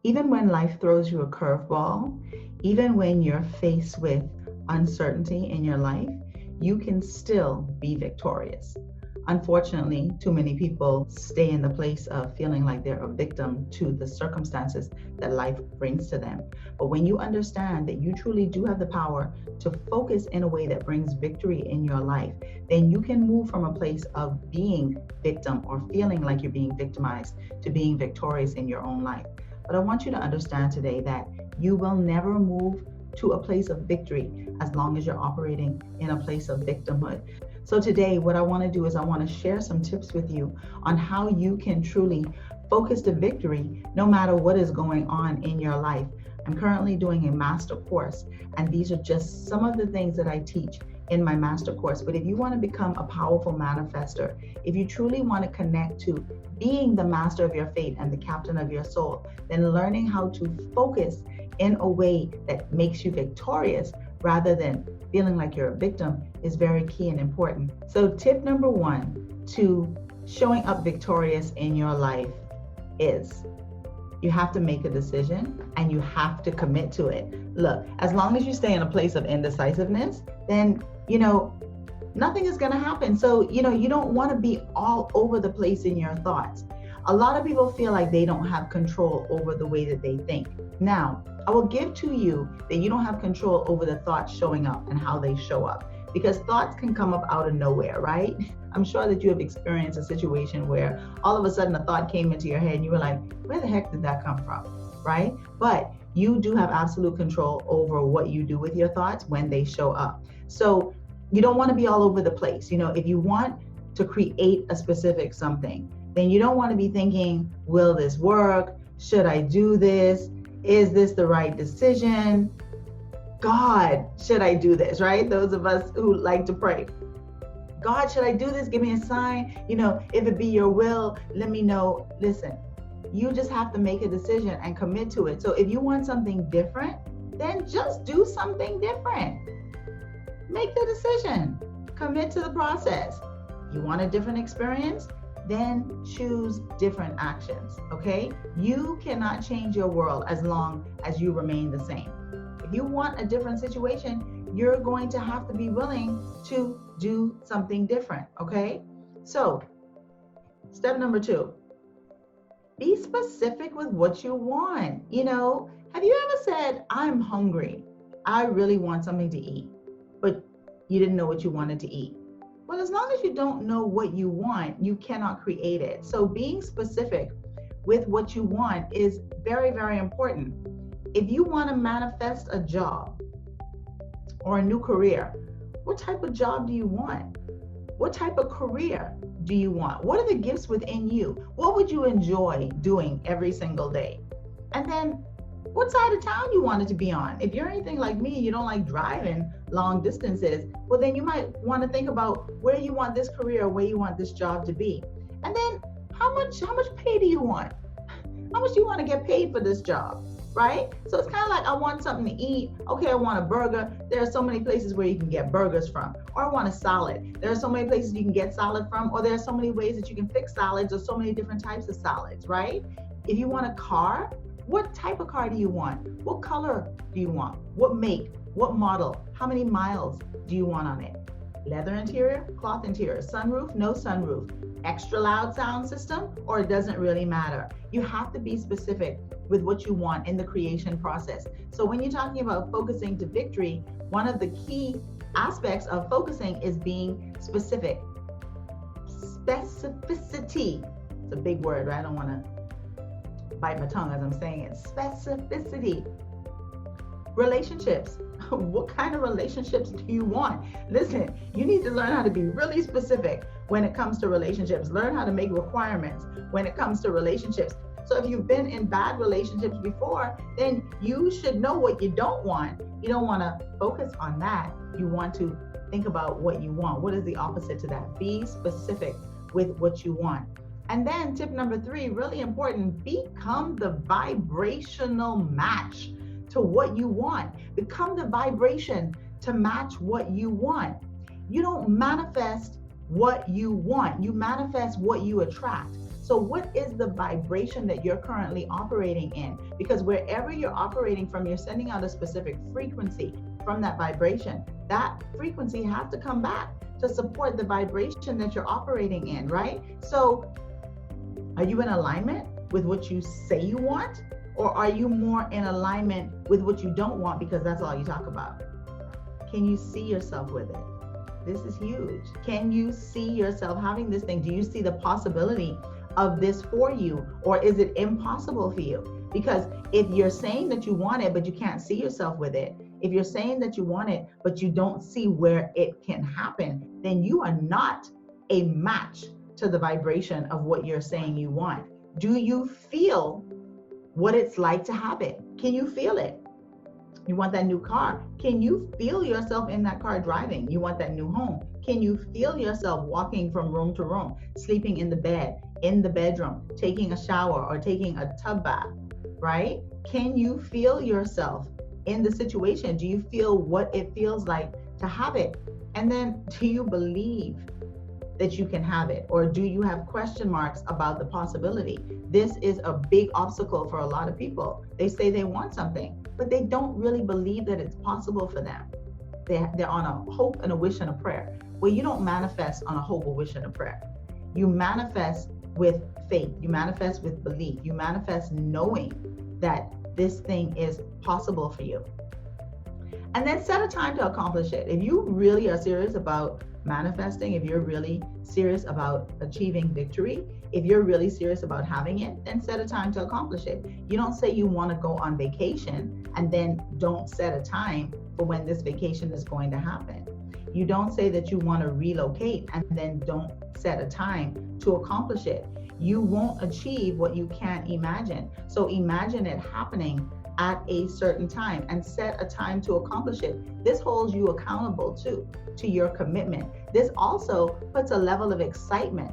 Even when life throws you a curveball, even when you're faced with uncertainty in your life, you can still be victorious. Unfortunately, too many people stay in the place of feeling like they're a victim to the circumstances that life brings to them. But when you understand that you truly do have the power to focus in a way that brings victory in your life, then you can move from a place of being victim or feeling like you're being victimized to being victorious in your own life. But I want you to understand today that you will never move to a place of victory as long as you're operating in a place of victimhood. So today, what I want to do is I want to share some tips with you on how you can truly focus to victory no matter what is going on in your life. I'm currently doing a master course, and these are just some of the things that I teach in my master course. But if you want to become a powerful manifester, if you truly want to connect to being the master of your fate and the captain of your soul, then learning how to focus in a way that makes you victorious rather than feeling like you're a victim is very key and important. So tip number one to showing up victorious in your life is you have to make a decision and you have to commit to it. Look, as long as you stay in a place of indecisiveness, then, nothing is going to happen. So, you don't want to be all over the place in your thoughts. A lot of people feel like they don't have control over the way that they think. Now, I will give to you that you don't have control over the thoughts showing up and how they show up, because thoughts can come up out of nowhere, right? I'm sure that you have experienced a situation where all of a sudden a thought came into your head and you were like, where the heck did that come from, right? But you do have absolute control over what you do with your thoughts when they show up. So you don't want to be all over the place. If you want to create a specific something, then you don't want to be thinking, will this work? Should I do this? Is this the right decision? God, should I do this, right? Those of us who like to pray. God, should I do this? Give me a sign. If it be your will, let me know. Listen, you just have to make a decision and commit to it. So if you want something different, then just do something different. Make the decision. Commit to the process. You want a different experience? Then choose different actions, okay? You cannot change your world as long as you remain the same. If you want a different situation, you're going to have to be willing to do something different, okay? So, step number 2, be specific with what you want. Have you ever said, I'm hungry, I really want something to eat, but you didn't know what you wanted to eat? Well, as long as you don't know what you want, you cannot create it. So being specific with what you want is very, very important. If you want to manifest a job or a new career, what type of job do you want? What type of career do you want? What are the gifts within you? What would you enjoy doing every single day? And then what side of town you want it to be on. If you're anything like me, you don't like driving long distances, well, then you might want to think about where you want this career, where you want this job to be. And then how much pay do you want? How much do you want to get paid for this job, right? So it's kind of like, I want something to eat. Okay, I want a burger. There are so many places where you can get burgers from. Or I want a salad. There are so many places you can get salad from, or there are so many ways that you can fix salads, or so many different types of salads, right? If you want a car, what type of car do you want? What color do you want? What make? What model? How many miles do you want on it? Leather interior, cloth interior, sunroof, no sunroof, extra loud sound system, or it doesn't really matter. You have to be specific with what you want in the creation process. So when you're talking about focusing to victory, one of the key aspects of focusing is being specific. Specificity. It's a big word, right? I don't want to bite my tongue as I'm saying it. Specificity. Relationships. What kind of relationships do you want? Listen, you need to learn how to be really specific when it comes to relationships. Learn how to make requirements when it comes to relationships. So if you've been in bad relationships before, then you should know what you don't want. You don't want to focus on that. You want to think about what you want. What is the opposite to that? Be specific with what you want. And then tip number 3, really important, become the vibrational match to what you want. Become the vibration to match what you want. You don't manifest what you want. You manifest what you attract. So what is the vibration that you're currently operating in? Because wherever you're operating from, you're sending out a specific frequency from that vibration. That frequency has to come back to support the vibration that you're operating in, right? So are you in alignment with what you say you want? Or are you more in alignment with what you don't want because that's all you talk about? Can you see yourself with it? This is huge. Can you see yourself having this thing? Do you see the possibility of this for you? Or is it impossible for you? Because if you're saying that you want it, but you can't see yourself with it, if you're saying that you want it, but you don't see where it can happen, then you are not a match to the vibration of what you're saying you want. Do you feel what it's like to have it? Can you feel it? You want that new car. Can you feel yourself in that car driving? You want that new home. Can you feel yourself walking from room to room, sleeping in the bed, in the bedroom, taking a shower or taking a tub bath, right? Can you feel yourself in the situation? Do you feel what it feels like to have it? And then do you believe that you can have it? Or do you have question marks about the possibility? This is a big obstacle for a lot of people. They say they want something, but they don't really believe that it's possible for them. They're on a hope and a wish and a prayer. Well, you don't manifest on a hope, a wish, and a prayer. You manifest with faith. You manifest with belief. You manifest knowing that this thing is possible for you. And then set a time to accomplish it. If you really are serious about manifesting, if you're really serious about achieving victory, if you're really serious about having it, then set a time to accomplish it. You don't say you want to go on vacation and then don't set a time for when this vacation is going to happen. You don't say that you want to relocate and then don't set a time to accomplish it. You won't achieve what you can't imagine. So imagine it happening at a certain time and set a time to accomplish it. This holds you accountable to your commitment. This also puts a level of excitement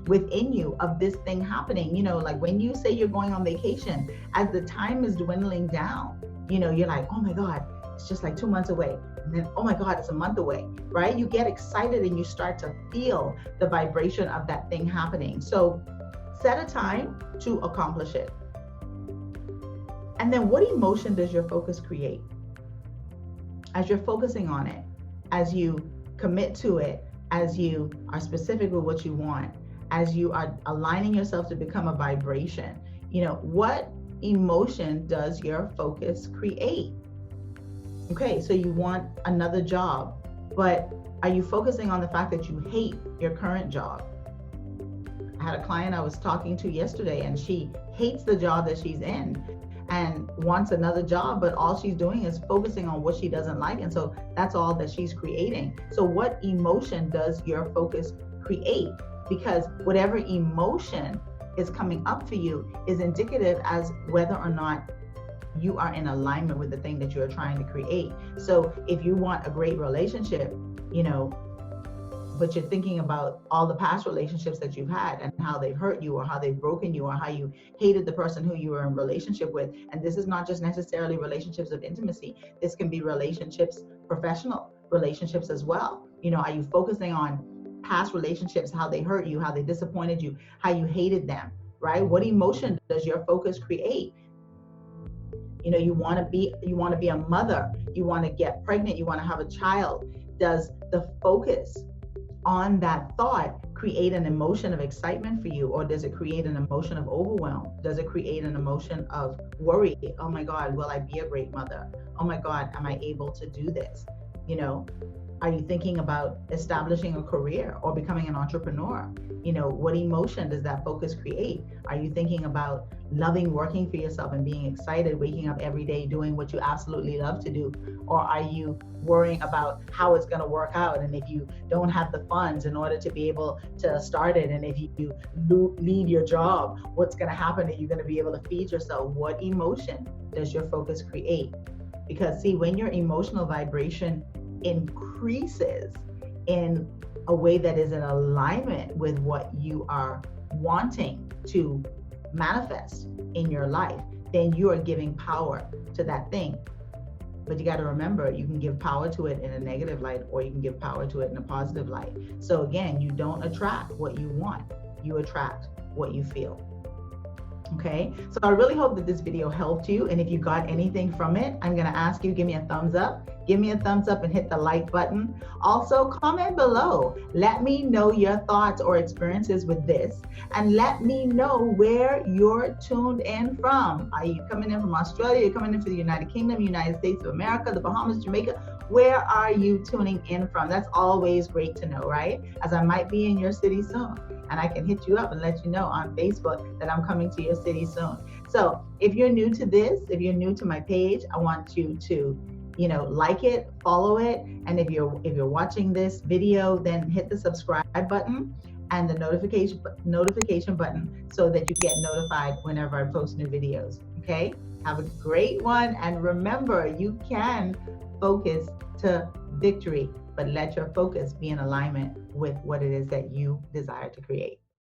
within you of this thing happening. You know, like when you say you're going on vacation, as the time is dwindling down, you know, you're like, oh my God, it's just like 2 months away. And then, oh my God, it's a month away, right? You get excited and you start to feel the vibration of that thing happening. So set a time to accomplish it. And then what emotion does your focus create? As you're focusing on it, as you commit to it, as you are specific with what you want, as you are aligning yourself to become a vibration, you know, what emotion does your focus create? Okay, so you want another job, but are you focusing on the fact that you hate your current job? I had a client I was talking to yesterday, and she hates the job that she's in and wants another job, but all she's doing is focusing on what she doesn't like. And so that's all that she's creating. So what emotion does your focus create? Because whatever emotion is coming up for you is indicative as whether or not you are in alignment with the thing that you're trying to create. So if you want a great relationship, you know, but you're thinking about all the past relationships that you've had and how they've hurt you or how they've broken you or how you hated the person who you were in relationship with. And this is not just necessarily relationships of intimacy. This can be relationships, professional relationships as well. You know, are you focusing on past relationships, how they hurt you, how they disappointed you, how you hated them, right? What emotion does your focus create? You know, you want to be a mother, you want to get pregnant, you want to have a child. Does the focus on that thought create an emotion of excitement for you, or does it create an emotion of overwhelm? Does it create an emotion of worry? Oh my God, will I be a great mother? Oh my God, am I able to do this? You know, are you thinking about establishing a career or becoming an entrepreneur? You know, what emotion does that focus create? Are you thinking about loving working for yourself and being excited, waking up every day, doing what you absolutely love to do? Or are you worrying about how it's going to work out? And if you don't have the funds in order to be able to start it, and if you leave your job, what's going to happen? Are you going to be able to feed yourself? What emotion does your focus create? Because see, when your emotional vibration increases in a way that is in alignment with what you are wanting to manifest in your life, then you are giving power to that thing. But you got to remember, you can give power to it in a negative light, or you can give power to it in a positive light. So again, you don't attract what you want, you attract what you feel. Okay, so I really hope that this video helped you. And if you got anything from it, I'm going to ask you, give me a thumbs up. Give me a thumbs up and hit the like button. Also, comment below. Let me know your thoughts or experiences with this. And let me know where you're tuned in from. Are you coming in from Australia? Are you coming in from the United Kingdom, United States of America, the Bahamas, Jamaica? Where are you tuning in from? That's always great to know, right? As I might be in your city soon. And I can hit you up and let you know on Facebook that I'm coming to your city soon. So if you're new to this, if you're new to my page, I want you to, like it, follow it. And if you're watching this video, then hit the subscribe button and the notification button so that you get notified whenever I post new videos. Okay? Have a great one. And remember, you can focus to victory, but let your focus be in alignment with what it is that you desire to create.